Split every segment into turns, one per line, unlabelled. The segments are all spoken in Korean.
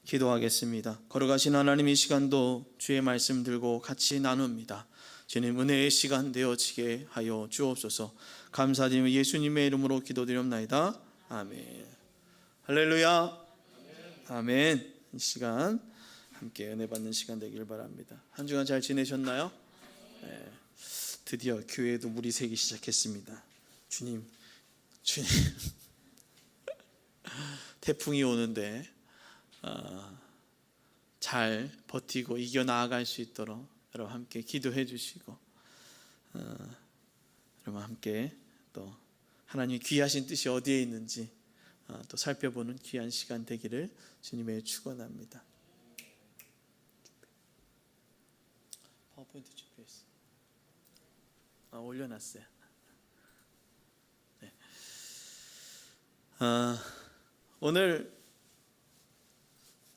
기도하겠습니다. 걸어가신 하나님, 이 시간도 주의 말씀 들고 같이 나눕니다. 주님, 은혜의 시간 되어지게 하여 주옵소서. 감사드리며 예수님의 이름으로 기도드리옵나이다. 아멘. 할렐루야. 아멘. 이 시간 함께 은혜 받는 시간 되길 바랍니다. 한 주간 잘 지내셨나요? 네. 드디어 교회에도 물이 새기 시작했습니다. 주님 태풍이 오는데 잘 버티고 이겨나갈 수 있도록 여러분 함께 기도해 주시고, 여러분 함께 또 하나님의 귀하신 뜻이 어디에 있는지 또 살펴보는 귀한 시간 되기를 주님의 축원합니다. 파워포인트 준비했어. 올려놨어요. 네. 오늘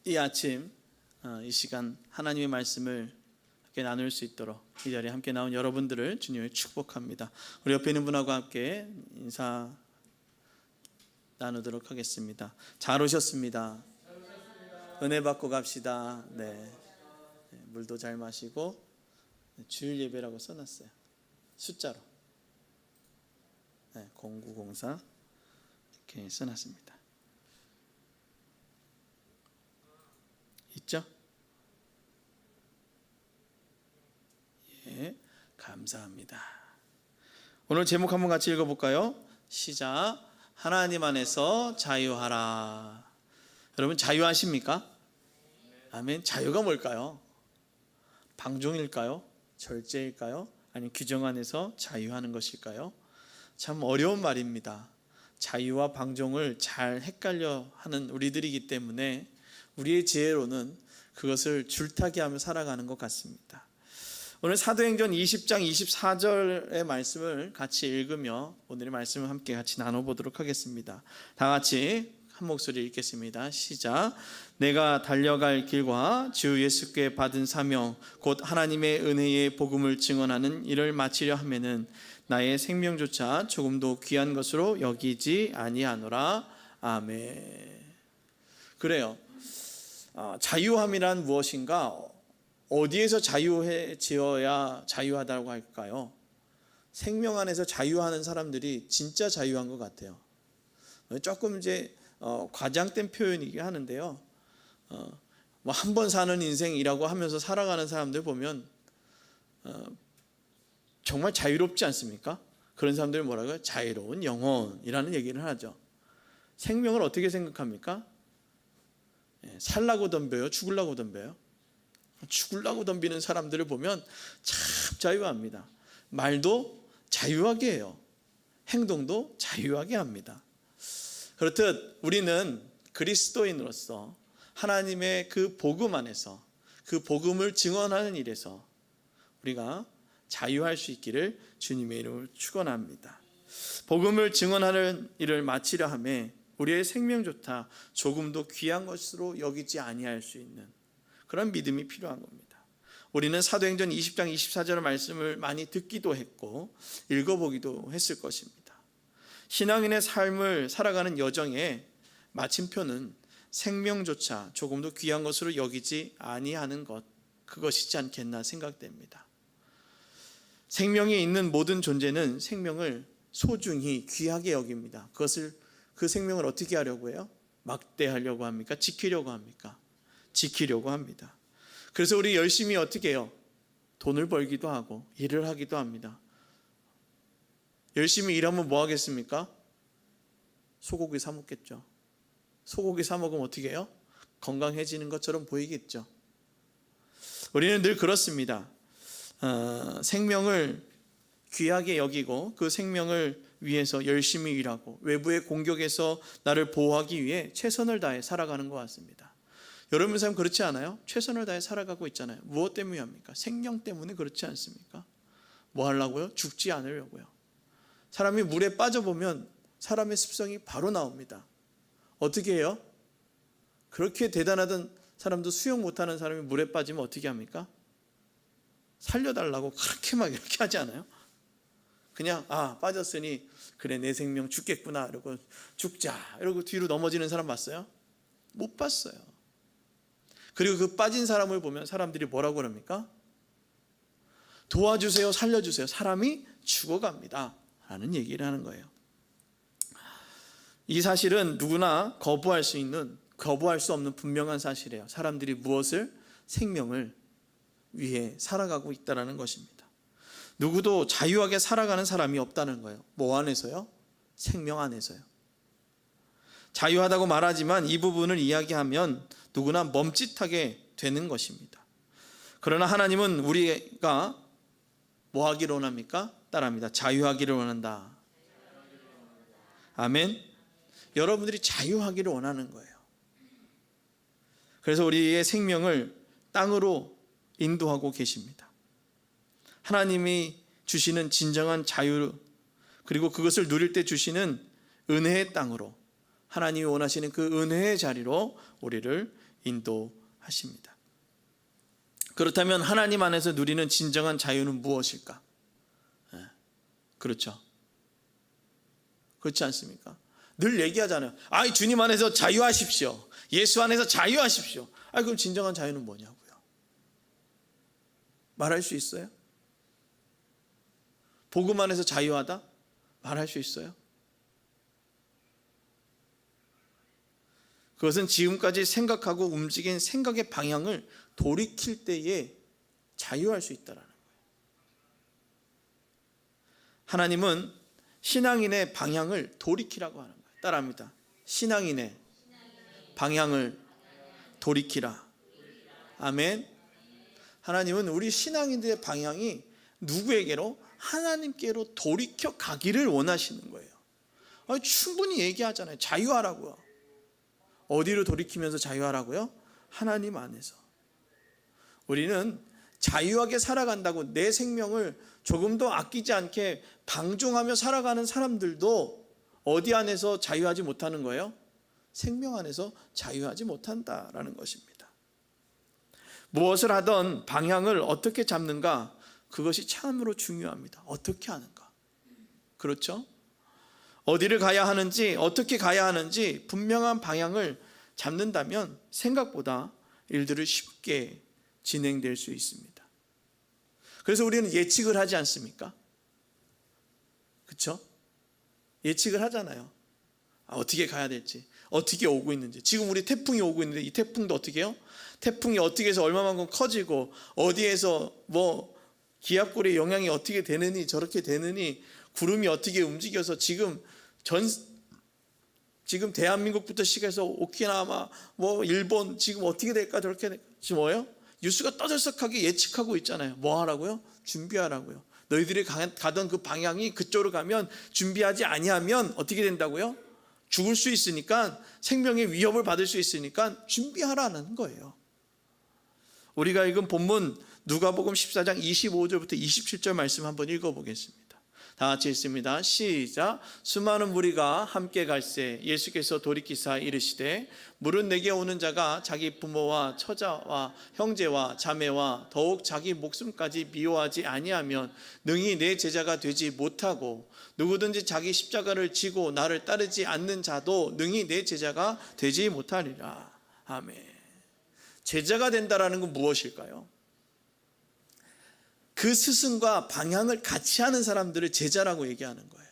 이 아침 이 시간 하나님의 말씀을 함께 나눌 수 있도록 이 자리에 함께 나온 여러분들을 주님을 축복합니다. 우리 옆에 있는 분하고 함께 인사 나누도록 하겠습니다. 잘 오셨습니다. 은혜 받고 갑시다. 네. 물도 잘 마시고, 주일 예배라고 써놨어요. 숫자로 0904 이렇게 써놨습니다. 있죠? 예, 감사합니다. 오늘 제목 한번 같이 읽어볼까요? 시작. 하나님 안에서 자유하라. 여러분 자유하십니까? 아멘. 자유가 뭘까요? 방종일까요? 절제일까요? 아니면 규정 안에서 자유하는 것일까요? 참 어려운 말입니다. 자유와 방종을 잘 헷갈려 하는 우리들이기 때문에 우리의 지혜로는 그것을 줄타기 하며 살아가는 것 같습니다. 오늘 사도행전 20장 24절의 말씀을 같이 읽으며 오늘의 말씀을 함께 같이 나눠보도록 하겠습니다. 다 같이 한 목소리 읽겠습니다. 시작. 내가 달려갈 길과 주 예수께 받은 사명 곧 하나님의 은혜의 복음을 증언하는 일을 마치려 하면은 나의 생명조차 조금도 귀한 것으로 여기지 아니하노라. 아멘. 그래요. 자유함이란 무엇인가? 어디에서 자유해지어야 자유하다고 할까요? 생명 안에서 자유하는 사람들이 진짜 자유한 것 같아요. 조금 이제 과장된 표현이긴 하는데요. 뭐 한 번 사는 인생이라고 하면서 살아가는 사람들 보면 정말 자유롭지 않습니까? 그런 사람들 뭐라고요? 자유로운 영혼이라는 얘기를 하죠. 생명을 어떻게 생각합니까? 살라고 덤벼요? 죽으려고 덤벼요? 죽으려고 덤비는 사람들을 보면 참 자유합니다. 말도 자유하게 해요. 행동도 자유하게 합니다. 그렇듯 우리는 그리스도인으로서 하나님의 그 복음 안에서 그 복음을 증언하는 일에서 우리가 자유할 수 있기를 주님의 이름으로 축원합니다. 복음을 증언하는 일을 마치려 하매 우리의 생명조차 조금도 귀한 것으로 여기지 아니할 수 있는 그런 믿음이 필요한 겁니다. 우리는 사도행전 20장 24절 말씀을 많이 듣기도 했고 읽어보기도 했을 것입니다. 신앙인의 삶을 살아가는 여정의 마침표는 생명조차 조금도 귀한 것으로 여기지 아니하는 것, 그것이지 않겠나 생각됩니다. 생명이 있는 모든 존재는 생명을 소중히 귀하게 여깁니다. 그 생명을 어떻게 하려고 해요? 막대하려고 합니까? 지키려고 합니까? 지키려고 합니다. 그래서 우리 열심히 어떻게 해요? 돈을 벌기도 하고 일을 하기도 합니다. 열심히 일하면 뭐 하겠습니까? 소고기 사 먹겠죠. 소고기 사 먹으면 어떻게 해요? 건강해지는 것처럼 보이겠죠. 우리는 늘 그렇습니다. 생명을 귀하게 여기고 그 생명을 위해서 열심히 일하고 외부의 공격에서 나를 보호하기 위해 최선을 다해 살아가는 것 같습니다. 여러분 삶 그렇지 않아요? 최선을 다해 살아가고 있잖아요. 무엇 때문에 합니까? 생명 때문에 그렇지 않습니까? 뭐 하려고요? 죽지 않으려고요. 사람이 물에 빠져보면 사람의 습성이 바로 나옵니다. 어떻게 해요? 그렇게 대단하던 사람도 수영 못하는 사람이 물에 빠지면 어떻게 합니까? 살려달라고 그렇게 막 이렇게 하지 않아요? 그냥 빠졌으니 그래 내 생명 죽겠구나 이러고 죽자 이러고 뒤로 넘어지는 사람 봤어요? 못 봤어요. 그리고 그 빠진 사람을 보면 사람들이 뭐라고 그럽니까? 도와주세요, 살려주세요. 사람이 죽어갑니다 라는 얘기를 하는 거예요. 이 사실은 누구나 거부할 수 없는 분명한 사실이에요. 사람들이 무엇을? 생명을 위해 살아가고 있다는 것입니다. 누구도 자유하게 살아가는 사람이 없다는 거예요. 뭐 안에서요? 생명 안에서요. 자유하다고 말하지만 이 부분을 이야기하면 누구나 멈칫하게 되는 것입니다. 그러나 하나님은 우리가 뭐 하기를 원합니까? 따라합니다. 자유하기를 원한다. 아멘. 여러분들이 자유하기를 원하는 거예요. 그래서 우리의 생명을 땅으로 인도하고 계십니다. 하나님이 주시는 진정한 자유, 그리고 그것을 누릴 때 주시는 은혜의 땅으로, 하나님이 원하시는 그 은혜의 자리로 우리를 인도하십니다. 그렇다면 하나님 안에서 누리는 진정한 자유는 무엇일까? 그렇죠. 그렇지 않습니까? 늘 얘기하잖아요. 주님 안에서 자유하십시오. 예수 안에서 자유하십시오. 그럼 진정한 자유는 뭐냐고요? 말할 수 있어요? 복음 안에서 자유하다? 말할 수 있어요? 그것은 지금까지 생각하고 움직인 생각의 방향을 돌이킬 때에 자유할 수 있다는 거예요. 하나님은 신앙인의 방향을 돌이키라고 하는 거예요. 따라합니다. 신앙인의 방향을 돌이키라. 아멘. 하나님은 우리 신앙인들의 방향이 누구에게로? 하나님께로 돌이켜 가기를 원하시는 거예요. 충분히 얘기하잖아요. 자유하라고요. 어디로 돌이키면서 자유하라고요? 하나님 안에서. 우리는 자유하게 살아간다고 내 생명을 조금도 아끼지 않게 방종하며 살아가는 사람들도 어디 안에서 자유하지 못하는 거예요? 생명 안에서 자유하지 못한다라는 것입니다. 무엇을 하던 방향을 어떻게 잡는가? 그것이 참으로 중요합니다. 어떻게 하는가? 그렇죠? 어디를 가야 하는지, 어떻게 가야 하는지 분명한 방향을 잡는다면 생각보다 일들을 쉽게 진행될 수 있습니다. 그래서 우리는 예측을 하지 않습니까? 그렇죠? 예측을 하잖아요. 어떻게 가야 될지, 어떻게 오고 있는지. 지금 우리 태풍이 오고 있는데 이 태풍도 어떻게 해요? 태풍이 어떻게 해서 얼마만큼 커지고 어디에서 기압골의 영향이 어떻게 되느니 저렇게 되느니 구름이 어떻게 움직여서 지금 대한민국부터 시작해서 오키나와 일본 지금 어떻게 될까 저렇게 될까. 지금 뭐예요? 뉴스가 떠들썩하게 예측하고 있잖아요. 뭐 하라고요? 준비하라고요. 너희들이 가던 그 방향이 그쪽으로 가면 준비하지 아니하면 어떻게 된다고요? 죽을 수 있으니까, 생명의 위협을 받을 수 있으니까 준비하라는 거예요. 우리가 읽은 본문 누가복음 14장 25절부터 27절 말씀 한번 읽어보겠습니다. 다 같이 읽습니다. 시작. 수많은 무리가 함께 갈새 예수께서 돌이키사 이르시되 물은 내게 오는 자가 자기 부모와 처자와 형제와 자매와 더욱 자기 목숨까지 미워하지 아니하면 능히 내 제자가 되지 못하고 누구든지 자기 십자가를 지고 나를 따르지 않는 자도 능히 내 제자가 되지 못하리라. 아멘. 제자가 된다라는 건 무엇일까요? 그 스승과 방향을 같이 하는 사람들을 제자라고 얘기하는 거예요.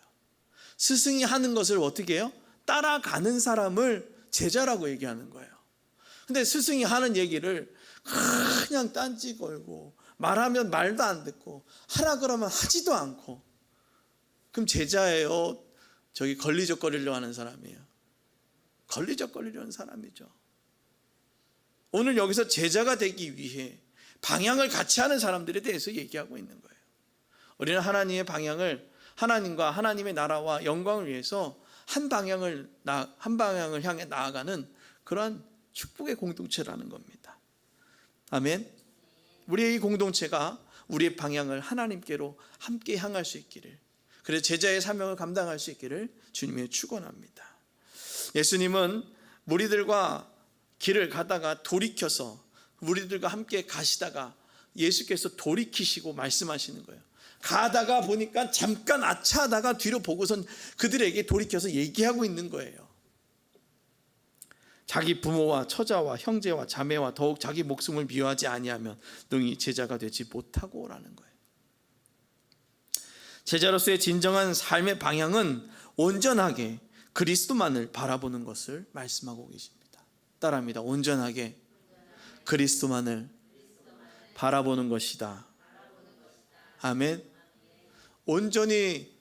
스승이 하는 것을 어떻게 해요? 따라가는 사람을 제자라고 얘기하는 거예요. 근데 스승이 하는 얘기를 그냥 딴지 걸고 말하면 말도 안 듣고 하라 그러면 하지도 않고, 그럼 제자예요? 저기 걸리적거리려고 하는 사람이에요? 걸리적거리려는 사람이죠. 오늘 여기서 제자가 되기 위해 방향을 같이 하는 사람들에 대해서 얘기하고 있는 거예요. 우리는 하나님의 방향을, 하나님과 하나님의 나라와 영광을 위해서 한 방향을 향해 나아가는 그러한 축복의 공동체라는 겁니다. 아멘. 우리의 이 공동체가 우리의 방향을 하나님께로 함께 향할 수 있기를, 그래서 제자의 사명을 감당할 수 있기를 주님의 축원합니다. 예수님은 무리들과 길을 가다가 돌이켜서 무리들과 함께 가시다가 예수께서 돌이키시고 말씀하시는 거예요. 가다가 보니까 잠깐 아차하다가 뒤로 보고선 그들에게 돌이켜서 얘기하고 있는 거예요. 자기 부모와 처자와 형제와 자매와 더욱 자기 목숨을 미워하지 아니하면 능히 제자가 되지 못하고라는 거예요. 제자로서의 진정한 삶의 방향은 온전하게 그리스도만을 바라보는 것을 말씀하고 계십니다. 따라합니다. 온전하게 그리스도만을 바라보는 것이다. 아멘. 온전히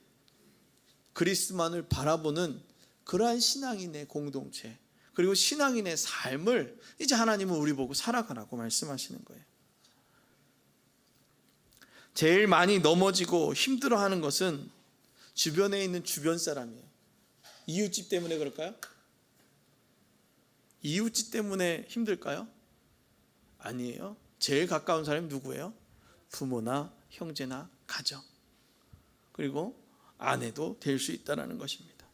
그리스도만을 바라보는 그러한 신앙인의 공동체, 그리고 신앙인의 삶을 이제 하나님은 우리 보고 살아가라고 말씀하시는 거예요. 제일 많이 넘어지고 힘들어하는 것은 주변에 있는 주변 사람이에요. 이웃집 때문에 그럴까요? 이웃집 때문에 힘들까요? 아니에요. 제일 가까운 사람이 누구예요? 부모나 형제나 가정, 그리고 아내도 될 수 있다는 것입니다.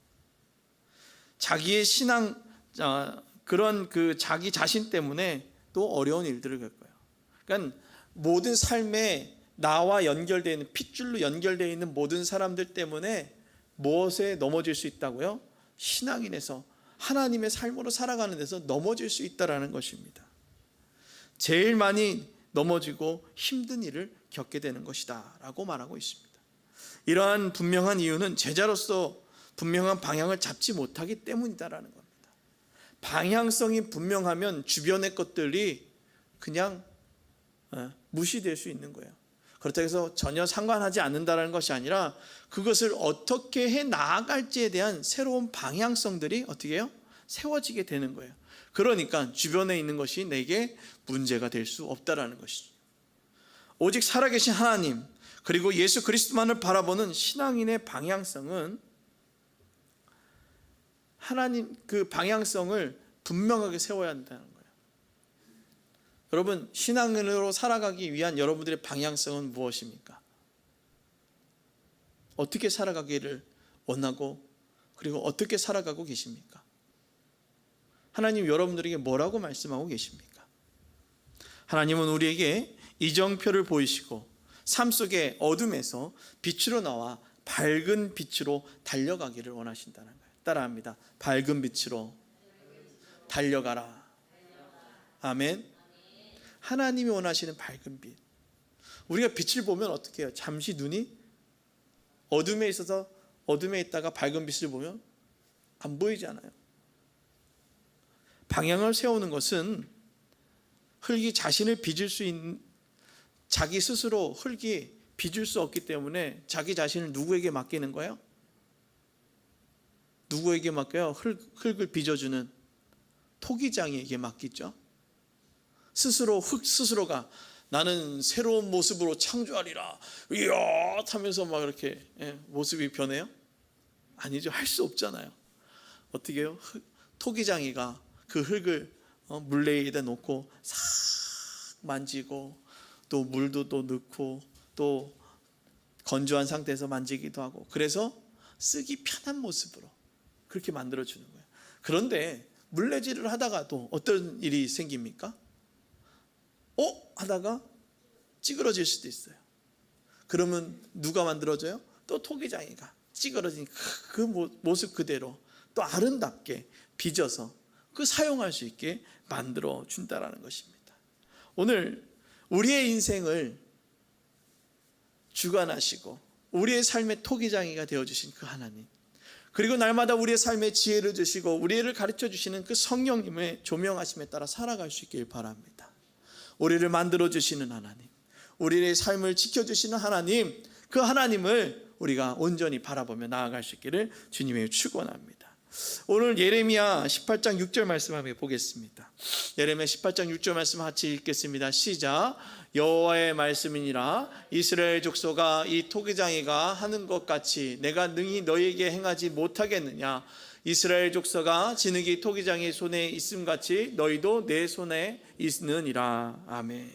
자기의 신앙, 그런 자기 자신 때문에 또 어려운 일들을 겪어요. 그러니까 모든 삶에 나와 연결되어 있는, 핏줄로 연결되어 있는 모든 사람들 때문에 무엇에 넘어질 수 있다고요? 신앙인에서 하나님의 삶으로 살아가는 데서 넘어질 수 있다는 것입니다. 제일 많이 넘어지고 힘든 일을 겪게 되는 것이다 라고 말하고 있습니다. 이러한 분명한 이유는 제자로서 분명한 방향을 잡지 못하기 때문이다라는 겁니다. 방향성이 분명하면 주변의 것들이 그냥 무시될 수 있는 거예요. 그렇다고 해서 전혀 상관하지 않는다는 것이 아니라 그것을 어떻게 해 나아갈지에 대한 새로운 방향성들이 어떻게 해요? 세워지게 되는 거예요. 그러니까 주변에 있는 것이 내게 문제가 될 수 없다라는 것이죠. 오직 살아계신 하나님, 그리고 예수 그리스도만을 바라보는 신앙인의 방향성은 하나님 그 방향성을 분명하게 세워야 한다는 거예요. 여러분, 신앙인으로 살아가기 위한 여러분들의 방향성은 무엇입니까? 어떻게 살아가기를 원하고, 그리고 어떻게 살아가고 계십니까? 하나님 여러분들에게 뭐라고 말씀하고 계십니까? 하나님은 우리에게 이정표를 보이시고 삶 속의 어둠에서 빛으로 나와 밝은 빛으로 달려가기를 원하신다는 거예요. 따라합니다. 밝은 빛으로 달려가라. 아멘. 하나님이 원하시는 밝은 빛. 우리가 빛을 보면 어떻게 해요? 잠시 눈이 어둠에 있어서 어둠에 있다가 밝은 빛을 보면 안 보이잖아요. 방향을 세우는 것은 흙이 자신을 빚을 수 있는, 자기 스스로 흙이 빚을 수 없기 때문에 자기 자신을 누구에게 맡기는 거예요? 누구에게 맡겨요? 흙을 빚어주는 토기장이에게 맡기죠. 흙 스스로가 나는 새로운 모습으로 창조하리라 이야 하면서 막 이렇게 모습이 변해요? 아니죠. 할 수 없잖아요. 어떻게 해요? 토기장이가 그 흙을 물레에다 놓고 싹 만지고 또 물도 또 넣고 또 건조한 상태에서 만지기도 하고, 그래서 쓰기 편한 모습으로 그렇게 만들어주는 거예요. 그런데 물레질을 하다가도 어떤 일이 생깁니까? 하다가 찌그러질 수도 있어요. 그러면 누가 만들어줘요? 또 토기장이가 찌그러진 그 모습 그대로 또 아름답게 빚어서 그 사용할 수 있게 만들어 준다라는 것입니다. 오늘 우리의 인생을 주관하시고 우리의 삶의 토기장이가 되어주신 그 하나님, 그리고 날마다 우리의 삶에 지혜를 주시고 우리를 가르쳐 주시는 그 성령님의 조명하심에 따라 살아갈 수 있길 바랍니다. 우리를 만들어 주시는 하나님, 우리의 삶을 지켜주시는 하나님, 그 하나님을 우리가 온전히 바라보며 나아갈 수 있기를 주님의 축원합니다. 오늘 예레미야 18장 6절 말씀 한번 보겠습니다. 예레미야 18장 6절 말씀 같이 읽겠습니다. 시작. 여호와의 말씀이니라. 이스라엘 족속아, 이 토기장이가 하는 것 같이 내가 능히 너희에게 행하지 못하겠느냐? 이스라엘 족속아, 진흙이 토기장의 손에 있음 같이 너희도 내 손에 있느니라. 아멘.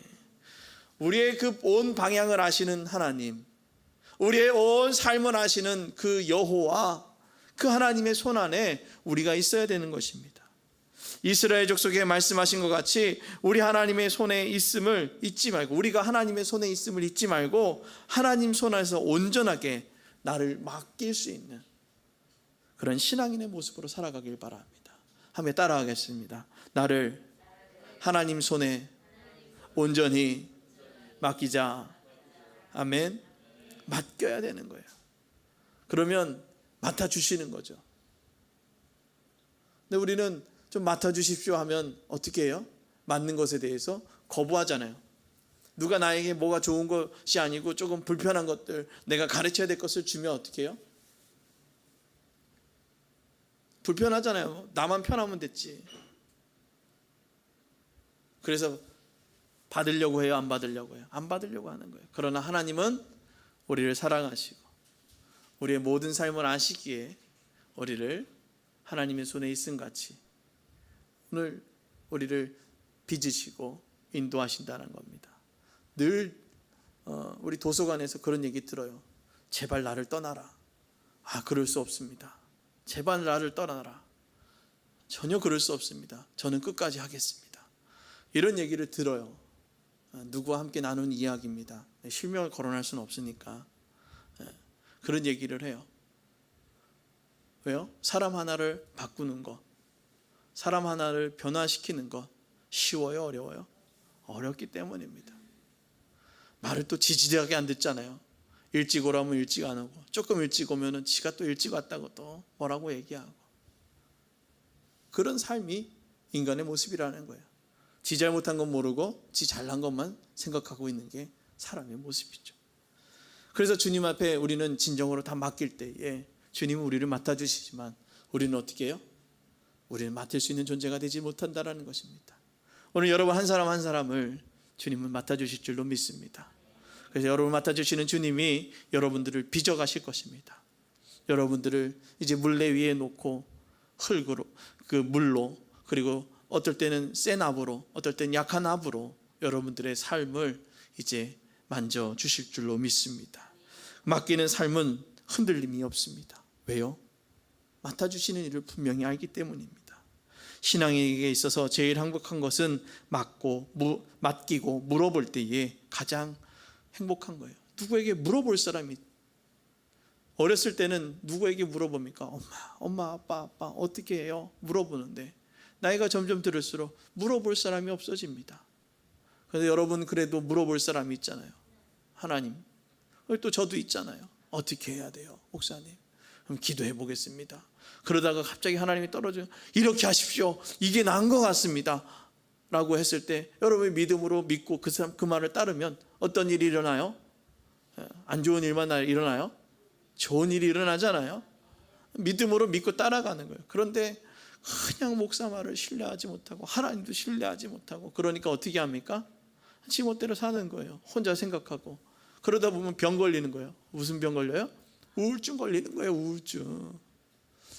우리의 그 온 방향을 아시는 하나님, 우리의 온 삶을 아시는 그 여호와, 그 하나님의 손 안에 우리가 있어야 되는 것입니다. 이스라엘 족속에 말씀하신 것 같이 우리 하나님의 손에 있음을 잊지 말고, 우리가 하나님의 손에 있음을 잊지 말고 하나님 손 안에서 온전하게 나를 맡길 수 있는 그런 신앙인의 모습으로 살아가길 바랍니다. 함께 따라하겠습니다. 나를 하나님 손에 온전히 맡기자. 아멘. 맡겨야 되는 거예요. 그러면 맡아주시는 거죠. 근데 우리는 좀 맡아주십시오 하면 어떻게 해요? 맡는 것에 대해서 거부하잖아요. 누가 나에게 뭐가 좋은 것이 아니고 조금 불편한 것들, 내가 가르쳐야 될 것을 주면 어떻게 해요? 불편하잖아요. 나만 편하면 됐지. 그래서 받으려고 해요? 안 받으려고 해요? 안 받으려고 하는 거예요. 그러나 하나님은 우리를 사랑하시고 우리의 모든 삶을 아시기에 우리를 하나님의 손에 있음 같이 오늘 우리를 빚으시고 인도하신다는 겁니다. 늘 우리 도서관에서 그런 얘기 들어요. 제발 나를 떠나라. 그럴 수 없습니다. 제발 나를 떠나라. 전혀 그럴 수 없습니다. 저는 끝까지 하겠습니다. 이런 얘기를 들어요. 누구와 함께 나눈 이야기입니다. 실명을 거론할 수는 없으니까 그런 얘기를 해요. 왜요? 사람 하나를 바꾸는 것, 사람 하나를 변화시키는 것 쉬워요? 어려워요? 어렵기 때문입니다. 말을 또 지지하게 안 듣잖아요. 일찍 오라면 일찍 안 오고, 조금 일찍 오면은 지가 또 일찍 왔다고 또 뭐라고 얘기하고, 그런 삶이 인간의 모습이라는 거예요. 지 잘못한 건 모르고 지 잘난 것만 생각하고 있는 게 사람의 모습이죠. 그래서 주님 앞에 우리는 진정으로 다 맡길 때에 주님은 우리를 맡아주시지만 우리는 어떻게 해요? 우리는 맡을 수 있는 존재가 되지 못한다는 것입니다. 오늘 여러분 한 사람 한 사람을 주님은 맡아주실 줄로 믿습니다. 그래서 여러분 맡아주시는 주님이 여러분들을 빚어가실 것입니다. 여러분들을 이제 물레 위에 놓고 흙으로, 그 물로, 그리고 어떨 때는 센 압으로, 어떨 때는 약한 압으로 여러분들의 삶을 이제 만져주실 줄로 믿습니다. 맡기는 삶은 흔들림이 없습니다. 왜요? 맡아주시는 일을 분명히 알기 때문입니다. 신앙에게 있어서 제일 행복한 것은 맡기고 물어볼 때에 가장 행복한 거예요. 누구에게 물어볼 사람이, 어렸을 때는 누구에게 물어봅니까? 엄마, 아빠 어떻게 해요? 물어보는데 나이가 점점 들을수록 물어볼 사람이 없어집니다. 그런데 여러분 그래도 물어볼 사람이 있잖아요. 하나님. 또 저도 있잖아요. 어떻게 해야 돼요? 목사님. 그럼 기도해 보겠습니다. 그러다가 갑자기 하나님이 떨어져 이렇게 하십시오. 이게 나은 것 같습니다. 라고 했을 때 여러분이 믿음으로 믿고 그 말을 따르면 어떤 일이 일어나요? 안 좋은 일만 일어나요? 좋은 일이 일어나잖아요. 믿음으로 믿고 따라가는 거예요. 그런데 그냥 목사 말을 신뢰하지 못하고 하나님도 신뢰하지 못하고 그러니까 어떻게 합니까? 지멋대로 사는 거예요. 혼자 생각하고. 그러다 보면 병 걸리는 거예요. 무슨 병 걸려요? 우울증 걸리는 거예요. 우울증.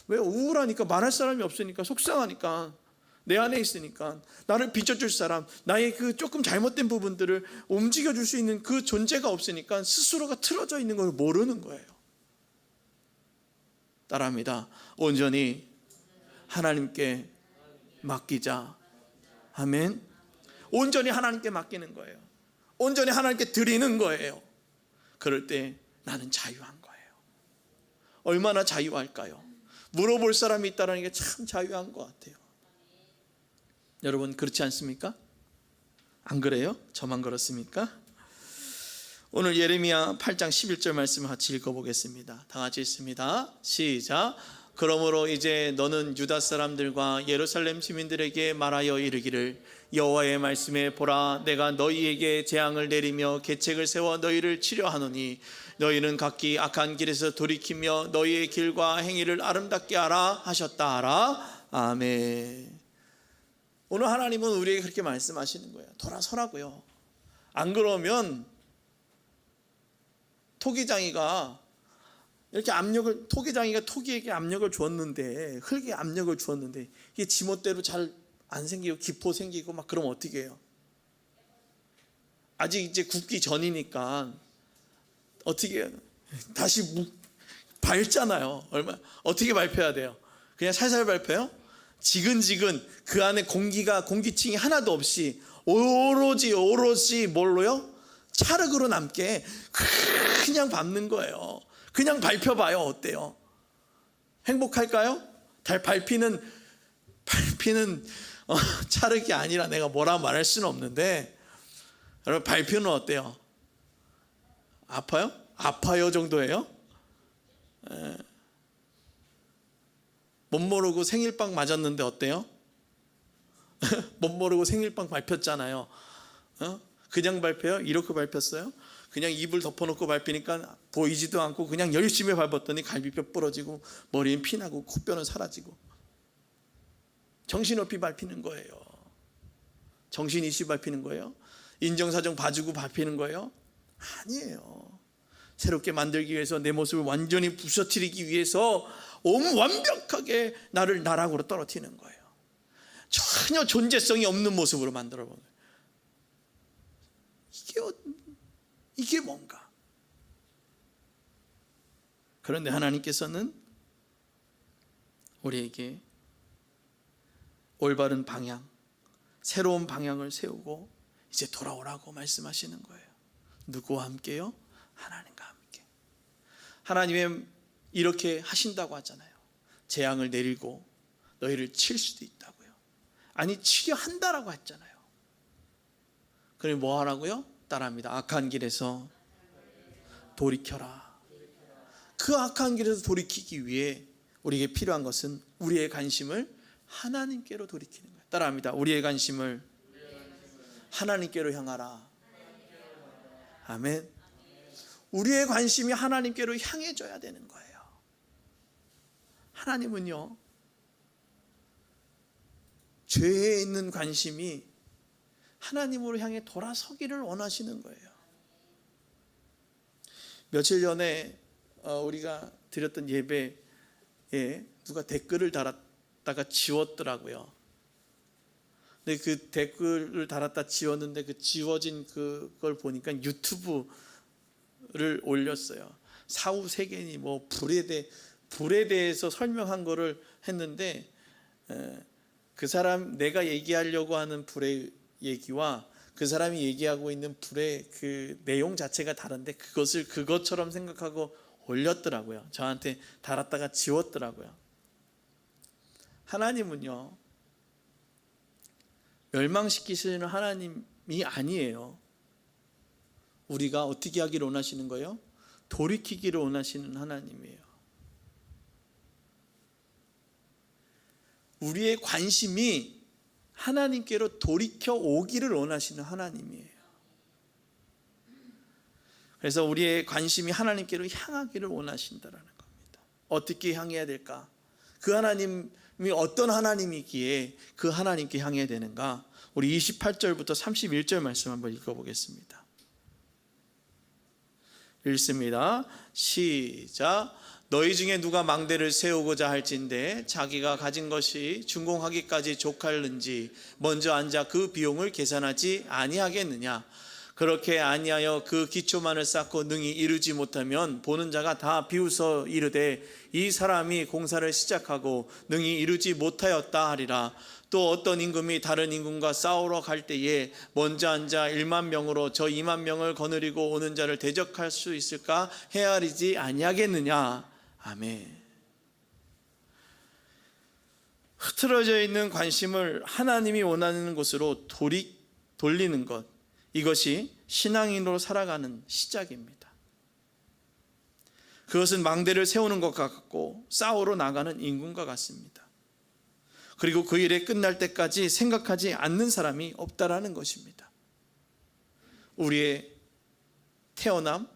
왜? 우울하니까 말할 사람이 없으니까, 속상하니까, 내 안에 있으니까, 나를 비춰줄 사람, 나의 그 조금 잘못된 부분들을 움직여줄 수 있는 그 존재가 없으니까 스스로가 틀어져 있는 걸 모르는 거예요. 따라합니다. 온전히 하나님께 맡기자. 아멘. 온전히 하나님께 맡기는 거예요. 온전히 하나님께 드리는 거예요. 그럴 때 나는 자유한 거예요. 얼마나 자유할까요? 물어볼 사람이 있다는 게 참 자유한 것 같아요. 여러분 그렇지 않습니까? 안 그래요? 저만 그렇습니까? 오늘 예레미야 8장 11절 말씀을 같이 읽어보겠습니다. 다 같이 읽습니다. 시작. 그러므로 이제 너는 유다 사람들과 예루살렘 시민들에게 말하여 이르기를 여호와의 말씀에 보라, 내가 너희에게 재앙을 내리며 계책을 세워 너희를 치려하노니 너희는 각기 악한 길에서 돌이키며 너희의 길과 행위를 아름답게 하라 하셨다 하라. 아멘. 오늘 하나님은 우리에게 그렇게 말씀하시는 거예요. 돌아서라고요. 안 그러면 토기장이가 이렇게 토기장이가 토기에게 압력을 주었는데, 흙에 압력을 주었는데 이게 지멋대로 잘 안 생기고 기포 생기고 막 그러면 어떻게 해요? 아직 이제 굽기 전이니까 어떻게 해요? 다시 밟잖아요. 어떻게 밟혀야 돼요? 그냥 살살 밟혀요? 지근지근 그 안에 공기층이 하나도 없이 오로지 뭘로요? 찰흙으로 남게 그냥 밟는 거예요. 그냥 밟혀봐요. 어때요? 행복할까요? 밟히는 피는 찰흙이 아니라 내가 뭐라 말할 수는 없는데, 여러분 발표는 어때요? 아파요? 아파요 정도예요? 못 모르고 생일빵 맞았는데 어때요? 못 모르고 생일빵 밟혔잖아요. 그냥 밟혀요? 이렇게 밟혔어요? 그냥 입을 덮어놓고 밟히니까 보이지도 않고 그냥 열심히 밟았더니 갈비뼈 부러지고 머리엔 피나고 코뼈는 사라지고. 정신없이 밟히는 거예요. 정신이시 밟히는 거예요? 인정사정 봐주고 밟히는 거예요? 아니에요. 새롭게 만들기 위해서, 내 모습을 완전히 부서뜨리기 위해서 완벽하게 나를 나락으로 떨어뜨리는 거예요. 전혀 존재성이 없는 모습으로 만들어보는 거예요. 이게 뭔가? 그런데 하나님께서는 우리에게 올바른 방향, 새로운 방향을 세우고 이제 돌아오라고 말씀하시는 거예요. 누구와 함께요? 하나님과 함께. 하나님은 이렇게 하신다고 하잖아요. 재앙을 내리고 너희를 칠 수도 있다고요. 아니, 치려 한다라고 했잖아요. 그럼 뭐 하라고요? 따라합니다. 악한 길에서 돌이켜라. 그 악한 길에서 돌이키기 위해 우리에게 필요한 것은 우리의 관심을 하나님께로 돌이키는 거예요. 따라합니다. 우리의 관심을 하나님께로 향하라. 아멘. 우리의 관심이 하나님께로 향해져야 되는 거예요. 하나님은요, 죄에 있는 관심이 하나님으로 향해 돌아서기를 원하시는 거예요. 며칠 전에 우리가 드렸던 예배에 누가 댓글을 달았다가 지웠더라고요. 근데 그 댓글을 달았다 지웠는데 그 지워진 그걸 보니까 유튜브를 올렸어요. 사후세계니 뭐 불에 대해서 설명한 거를 했는데, 그 사람, 내가 얘기하려고 하는 불의 얘기와 그 사람이 얘기하고 있는 불의 그 내용 자체가 다른데 그것을 그것처럼 생각하고 올렸더라고요. 저한테 달았다가 지웠더라고요. 하나님은요, 멸망시키시는 하나님이 아니에요. 우리가 어떻게 하기를 원하시는 거예요? 돌이키기를 원하시는 하나님이에요. 우리의 관심이 하나님께로 돌이켜 오기를 원하시는 하나님이에요. 그래서 우리의 관심이 하나님께로 향하기를 원하신다라는 겁니다. 어떻게 향해야 될까? 그 하나님이 어떤 하나님이기에 그 하나님께 향해야 되는가? 우리 28절부터 31절 말씀 한번 읽어보겠습니다. 읽습니다. 시작. 너희 중에 누가 망대를 세우고자 할진대 자기가 가진 것이 준공하기까지 족할는지 먼저 앉아 그 비용을 계산하지 아니하겠느냐? 그렇게 아니하여 그 기초만을 쌓고 능히 이루지 못하면 보는 자가 다 비웃어 이르되 이 사람이 공사를 시작하고 능히 이루지 못하였다 하리라. 또 어떤 임금이 다른 임금과 싸우러 갈 때에 먼저 앉아 1만 명으로 저 2만 명을 거느리고 오는 자를 대적할 수 있을까 헤아리지 아니하겠느냐? 아멘. 흐트러져 있는 관심을 하나님이 원하는 곳으로 돌리는 것, 이것이 신앙인으로 살아가는 시작입니다. 그것은 망대를 세우는 것 같고 싸우러 나가는 임금과 같습니다. 그리고 그 일에 끝날 때까지 생각하지 않는 사람이 없다라는 것입니다. 우리의 태어남,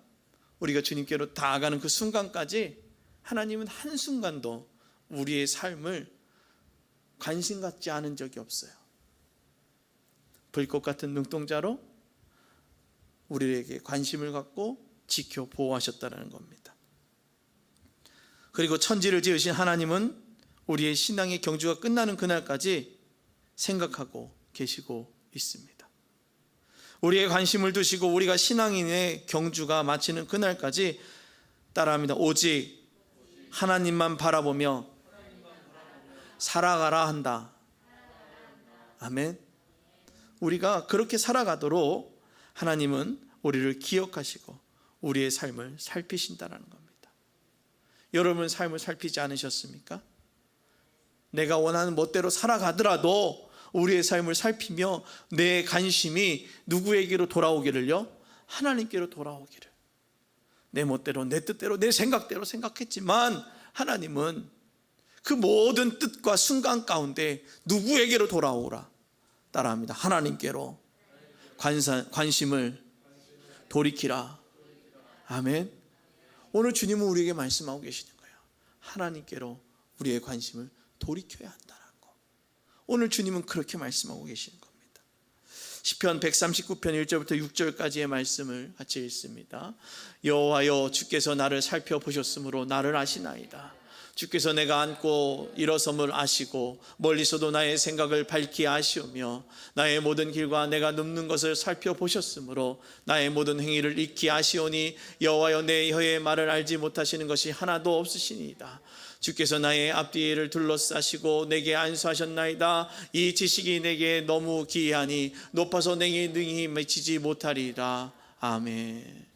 우리가 주님께로 나아가는 그 순간까지 하나님은 한순간도 우리의 삶을 관심 갖지 않은 적이 없어요. 불꽃 같은 눈동자로 우리에게 관심을 갖고 지켜 보호하셨다는 겁니다. 그리고 천지를 지으신 하나님은 우리의 신앙의 경주가 끝나는 그날까지 생각하고 계시고 있습니다. 우리의 관심을 두시고 우리가 신앙인의 경주가 마치는 그날까지 따라합니다. 오직 하나님만 바라보며 살아가라 한다. 아멘. 우리가 그렇게 살아가도록 하나님은 우리를 기억하시고 우리의 삶을 살피신다는 겁니다. 여러분 삶을 살피지 않으셨습니까? 내가 원하는 멋대로 살아가더라도 우리의 삶을 살피며 내 관심이 누구에게로 돌아오기를요? 하나님께로 돌아오기를. 내 멋대로, 내 뜻대로, 내 생각대로 생각했지만 하나님은 그 모든 뜻과 순간 가운데 누구에게로 돌아오라? 따라합니다. 하나님께로 관심을 돌이키라. 아멘. 오늘 주님은 우리에게 말씀하고 계시는 거예요. 하나님께로 우리의 관심을 돌이켜야 한다는 거. 오늘 주님은 그렇게 말씀하고 계시는 겁니다. 시편 139편 1절부터 6절까지의 말씀을 같이 읽습니다. 여호와여, 주께서 나를 살펴보셨으므로 나를 아시나이다. 주께서 내가 앉고 일어섬을 아시고 멀리서도 나의 생각을 밝히 아시오며 나의 모든 길과 내가 눕는 것을 살펴보셨으므로 나의 모든 행위를 익히 아시오니 여호와여, 내 혀의 말을 알지 못하시는 것이 하나도 없으시니이다. 주께서 나의 앞뒤를 둘러싸시고 내게 안수하셨나이다. 이 지식이 내게 너무 기이하니 높아서 내게 능히 미치지 못하리라. 아멘.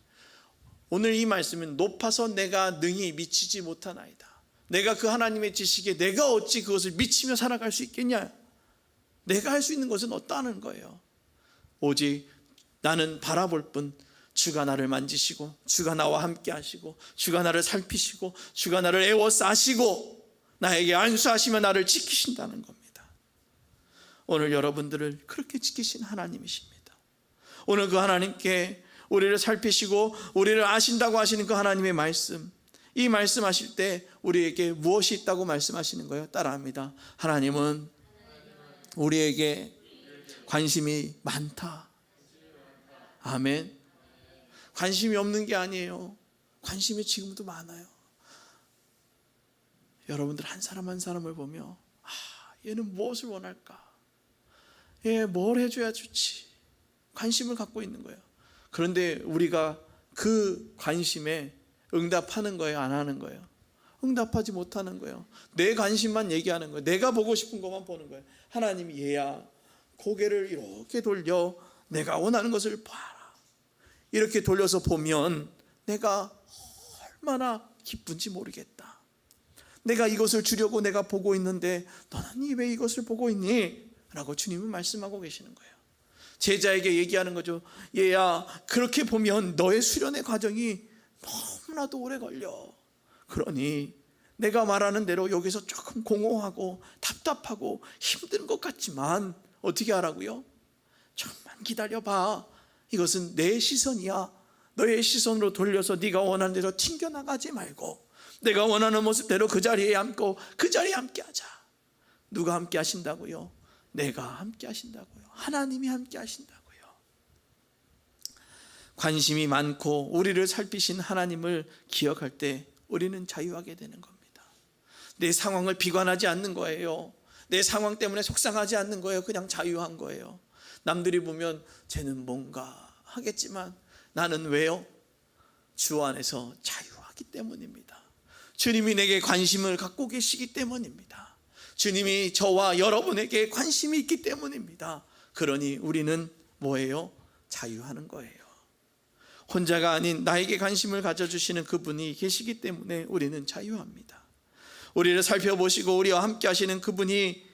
오늘 이 말씀은 높아서 내가 능히 미치지 못하나이다. 내가 그 하나님의 지식에 내가 어찌 그것을 미치며 살아갈 수 있겠냐? 내가 할 수 있는 것은 없다는 거예요. 오직 나는 바라볼 뿐 주가 나를 만지시고 주가 나와 함께 하시고 주가 나를 살피시고 주가 나를 애워싸시고 나에게 안수하시며 나를 지키신다는 겁니다. 오늘 여러분들을 그렇게 지키신 하나님이십니다. 오늘 그 하나님께 우리를 살피시고 우리를 아신다고 하시는 그 하나님의 말씀, 이 말씀하실 때 우리에게 무엇이 있다고 말씀하시는 거예요? 따라합니다. 하나님은 우리에게 관심이 많다. 아멘. 관심이 없는 게 아니에요. 관심이 지금도 많아요. 여러분들 한 사람 한 사람을 보며 얘는 무엇을 원할까? 얘 뭘 해줘야 좋지? 관심을 갖고 있는 거예요. 그런데 우리가 그 관심에 응답하는 거예요? 안 하는 거예요? 응답하지 못하는 거예요. 내 관심만 얘기하는 거예요. 내가 보고 싶은 것만 보는 거예요. 하나님이 얘야, 고개를 이렇게 돌려 내가 원하는 것을 봐라. 이렇게 돌려서 보면 내가 얼마나 기쁜지 모르겠다. 내가 이것을 주려고 내가 보고 있는데 너는 왜 이것을 보고 있니? 라고 주님은 말씀하고 계시는 거예요. 제자에게 얘기하는 거죠. 얘야, 그렇게 보면 너의 수련의 과정이 너무나도 오래 걸려. 그러니 내가 말하는 대로 여기서 조금 공허하고 답답하고 힘든 것 같지만 어떻게 하라고요? 좀만 기다려봐. 이것은 내 시선이야. 너의 시선으로 돌려서 네가 원하는 대로 튕겨나가지 말고 내가 원하는 모습대로 그 자리에 앉고 그 자리에 함께 하자. 누가 함께 하신다고요? 내가 함께 하신다고요. 하나님이 함께 하신다고요. 관심이 많고 우리를 살피신 하나님을 기억할 때 우리는 자유하게 되는 겁니다. 내 상황을 비관하지 않는 거예요. 내 상황 때문에 속상하지 않는 거예요. 그냥 자유한 거예요. 남들이 보면 쟤는 뭔가 하겠지만 나는 왜요? 주 안에서 자유하기 때문입니다. 주님이 내게 관심을 갖고 계시기 때문입니다. 주님이 저와 여러분에게 관심이 있기 때문입니다. 그러니 우리는 뭐예요? 자유하는 거예요. 혼자가 아닌 나에게 관심을 가져주시는 그분이 계시기 때문에 우리는 자유합니다. 우리를 살펴보시고 우리와 함께 하시는 그분이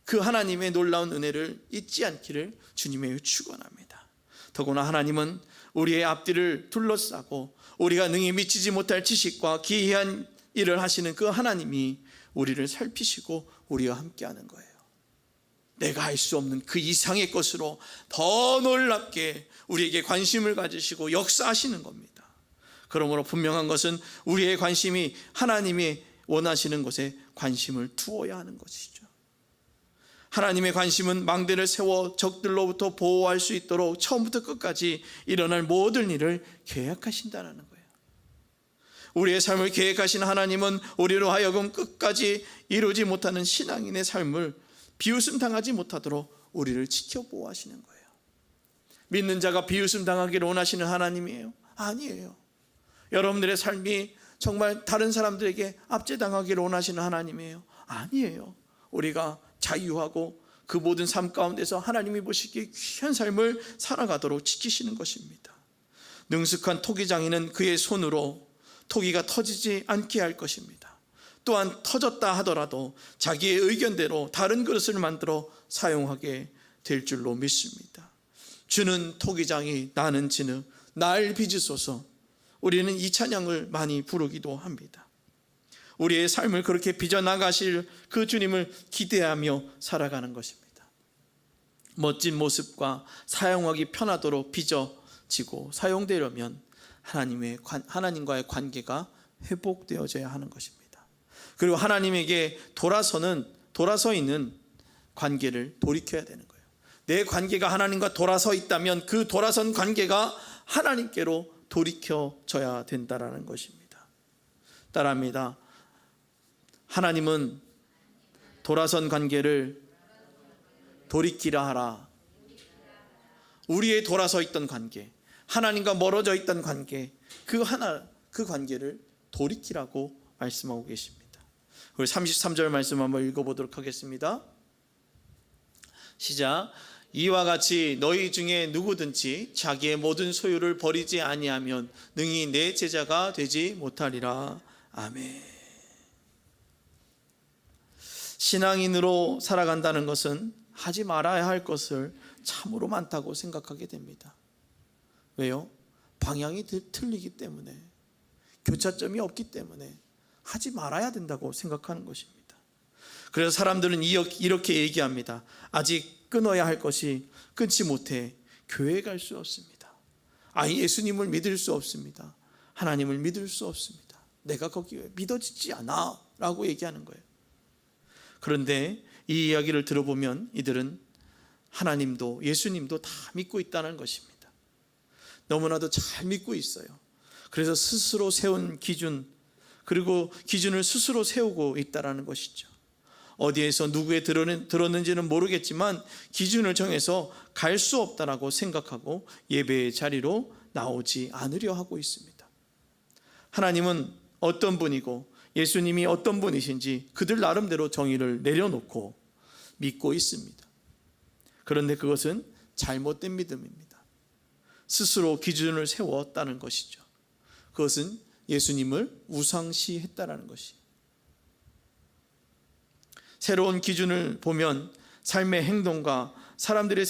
그 하나님의 놀라운 은혜를 잊지 않기를 주님의 축원합니다. 더구나 하나님은 우리의 앞뒤를 둘러싸고 우리가 능히 미치지 못할 지식과 기이한 일을 하시는 그 하나님이 우리를 살피시고 우리와 함께하는 거예요. 내가 할 수 없는 그 이상의 것으로 더 놀랍게 우리에게 관심을 가지시고 역사하시는 겁니다. 그러므로 분명한 것은 우리의 관심이 하나님이 원하시는 것에 관심을 두어야 하는 것이죠. 하나님의 관심은 망대를 세워 적들로부터 보호할 수 있도록 처음부터 끝까지 일어날 모든 일을 계획하신다는 거예요. 우리의 삶을 계획하신 하나님은 우리로 하여금 끝까지 이루지 못하는 신앙인의 삶을 비웃음 당하지 못하도록 우리를 지켜보호하시는 거예요. 믿는 자가 비웃음 당하기를 원하시는 하나님이에요? 아니에요. 여러분들의 삶이 정말 다른 사람들에게 압제당하기를 원하시는 하나님이에요? 아니에요. 우리가 자유하고 그 모든 삶 가운데서 하나님이 보시기에 귀한 삶을 살아가도록 지키시는 것입니다. 능숙한 토기장이는 그의 손으로 토기가 터지지 않게 할 것입니다. 또한 터졌다 하더라도 자기의 의견대로 다른 그릇을 만들어 사용하게 될 줄로 믿습니다. 주는 토기장이 나는 진흙 날 빚으소서. 우리는 이 찬양을 많이 부르기도 합니다. 우리의 삶을 그렇게 빚어나가실 그 주님을 기대하며 살아가는 것입니다. 멋진 모습과 사용하기 편하도록 빚어지고 사용되려면 하나님과의 관계가 회복되어져야 하는 것입니다. 그리고 하나님에게 돌아서 있는 관계를 돌이켜야 되는 거예요. 내 관계가 하나님과 돌아서 있다면 그 돌아선 관계가 하나님께로 돌이켜져야 된다는 것입니다. 따라합니다. 하나님은 돌아선 관계를 돌이키라 하라. 우리의 돌아서 있던 관계, 하나님과 멀어져 있던 관계, 그 관계를 돌이키라고 말씀하고 계십니다. 우리 33절 말씀 한번 읽어보도록 하겠습니다. 시작. 이와 같이 너희 중에 누구든지 자기의 모든 소유를 버리지 아니하면 능히 내 제자가 되지 못하리라. 아멘. 신앙인으로 살아간다는 것은 하지 말아야 할 것을 참으로 많다고 생각하게 됩니다. 왜요? 방향이 틀리기 때문에, 교차점이 없기 때문에 하지 말아야 된다고 생각하는 것입니다. 그래서 사람들은 이렇게 얘기합니다. 아직 끊어야 할 것이 끊지 못해 교회에 갈 수 없습니다. 예수님을 믿을 수 없습니다. 하나님을 믿을 수 없습니다. 내가 거기에 믿어지지 않아 라고 얘기하는 거예요. 그런데 이 이야기를 들어보면 이들은 하나님도 예수님도 다 믿고 있다는 것입니다. 너무나도 잘 믿고 있어요. 그래서 스스로 세운 기준, 그리고 기준을 스스로 세우고 있다는 것이죠. 어디에서 누구의 들었는지는 모르겠지만 기준을 정해서 갈 수 없다라고 생각하고 예배의 자리로 나오지 않으려 하고 있습니다. 하나님은 어떤 분이고 예수님이 어떤 분이신지 그들 나름대로 정의를 내려놓고 믿고 있습니다. 그런데 그것은 잘못된 믿음입니다. 스스로 기준을 세웠다는 것이죠. 그것은 예수님을 우상시했다는 것이. 새로운 기준을 보면 삶의 행동과 사람들이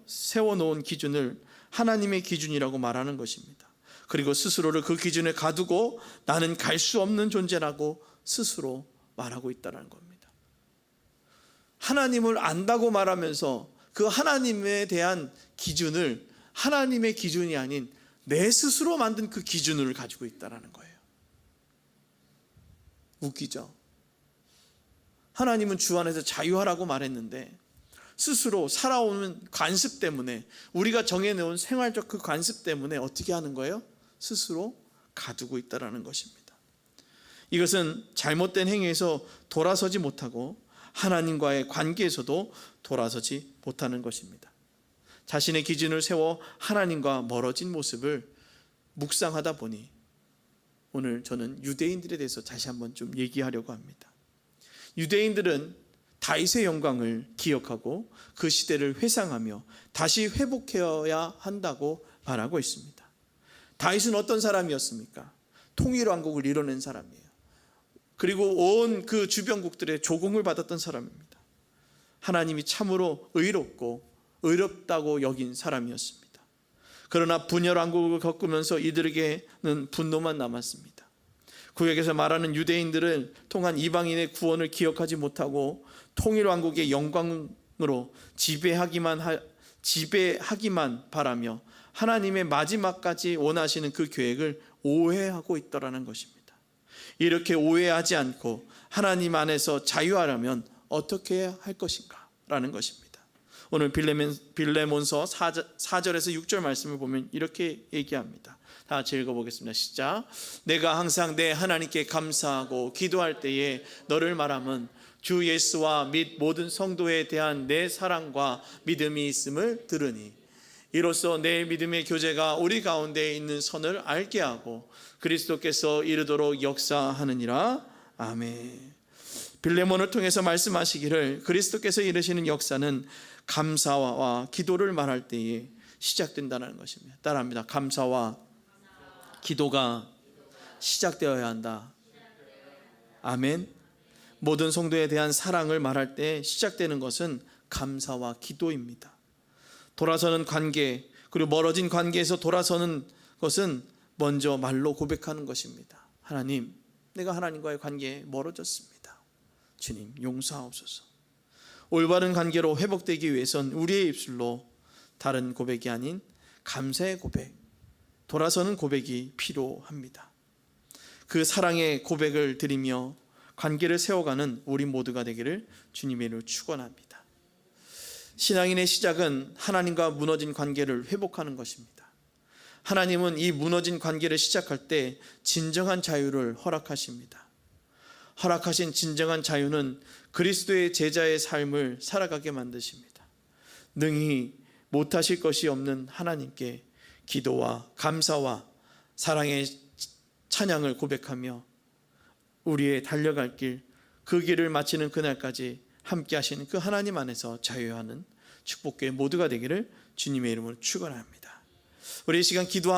세워놓은 기준을 하나님의 기준이라고 말하는 것입니다. 그리고 스스로를 그 기준에 가두고 나는 갈 수 없는 존재라고 스스로 말하고 있다는 겁니다. 하나님을 안다고 말하면서 그 하나님에 대한 기준을 하나님의 기준이 아닌 내 스스로 만든 그 기준을 가지고 있다는 거예요. 웃기죠? 하나님은 주 안에서 자유하라고 말했는데 스스로 살아오는 관습 때문에, 우리가 정해놓은 생활적 그 관습 때문에 어떻게 하는 거예요? 스스로 가두고 있다는 것입니다. 이것은 잘못된 행위에서 돌아서지 못하고 하나님과의 관계에서도 돌아서지 못하는 것입니다. 자신의 기준을 세워 하나님과 멀어진 모습을 묵상하다 보니 오늘 저는 유대인들에 대해서 다시 한번 좀 얘기하려고 합니다. 유대인들은 다윗의 영광을 기억하고 그 시대를 회상하며 다시 회복해야 한다고 말하고 있습니다. 다윗은 어떤 사람이었습니까? 통일왕국을 이뤄낸 사람이에요. 그리고 온 그 주변국들의 조공을 받았던 사람입니다. 하나님이 참으로 의롭다고 여긴 사람이었습니다. 그러나 분열왕국을 겪으면서 이들에게는 분노만 남았습니다. 구약에서 말하는 유대인들을 통한 이방인의 구원을 기억하지 못하고 통일왕국의 영광으로 지배하기만 바라며 하나님의 마지막까지 원하시는 그 계획을 오해하고 있더라는 것입니다. 이렇게 오해하지 않고 하나님 안에서 자유하려면 어떻게 할 것인가 라는 것입니다. 오늘 빌레몬서 4절에서 6절 말씀을 보면 이렇게 얘기합니다. 다 같이 읽어보겠습니다. 시작. 내가 항상 내 하나님께 감사하고 기도할 때에 너를 말함은 주 예수와 및 모든 성도에 대한 내 사랑과 믿음이 있음을 들으니 이로써 내 믿음의 교제가 우리 가운데 있는 선을 알게 하고 그리스도께서 이르도록 역사하느니라. 아멘. 빌레몬을 통해서 말씀하시기를 그리스도께서 이루시는 역사는 감사와 기도를 말할 때에 시작된다는 것입니다. 따라합니다. 감사와 기도가 시작되어야 한다. 아멘. 모든 성도에 대한 사랑을 말할 때 시작되는 것은 감사와 기도입니다. 돌아서는 관계, 그리고 멀어진 관계에서 돌아서는 것은 먼저 말로 고백하는 것입니다. 하나님, 내가 하나님과의 관계에 멀어졌습니다. 주님, 용서하옵소서. 올바른 관계로 회복되기 위해선 우리의 입술로 다른 고백이 아닌 감사의 고백, 돌아서는 고백이 필요합니다. 그 사랑의 고백을 드리며 관계를 세워가는 우리 모두가 되기를 주님의 이름으로 축원합니다. 신앙인의 시작은 하나님과 무너진 관계를 회복하는 것입니다. 하나님은 이 무너진 관계를 시작할 때 진정한 자유를 허락하십니다. 허락하신 진정한 자유는 그리스도의 제자의 삶을 살아가게 만드십니다. 능히 못하실 것이 없는 하나님께 기도와 감사와 사랑의 찬양을 고백하며 우리의 달려갈 길, 그 길을 마치는 그날까지 함께 하시는 그 하나님 안에서 자유하는 축복교회 모두가 되기를 주님의 이름으로 축원합니다. 우리 이 시간 기도하며